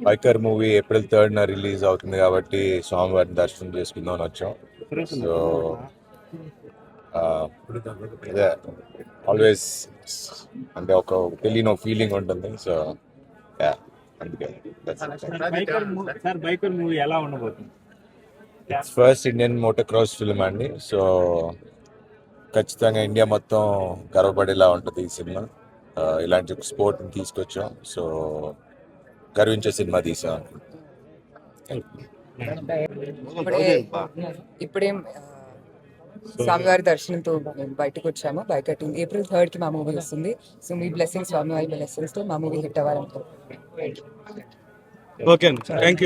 Biker movie April 3rd release అవుతుంది కాబట్టి స్వామివారిని దర్శనం చేసుకుందామని వచ్చాం. సో ఇదే ఆల్వేస్ అంటే ఒక తెలియని ఫీలింగ్ ఉంటుంది. సో అందుకే బైకర్ మూవీ ఎలా ఉండబోతుంది? First Indian motor cross film అండి. సో ఖచ్చితంగా ఇండియా మొత్తం గర్వపడేలా ఉంటుంది ఈ సినిమా. ఇలాంటి స్పోర్ట్ని తీసుకొచ్చాం. సో గర్వించే సినిమా తీసాం. ఇప్పుడే స్వామివారి దర్శనంతో బయటకు వచ్చాము. బైకటింగ్ April 3rd కి మా మూవీ వస్తుంది. సో మీ బ్లెస్సింగ్స్, స్వామివారి బ్లెస్సింగ్స్ తో మా మూవీ హిట్ అవ్వాలనుకుంటున్నాను. Okay, thank you.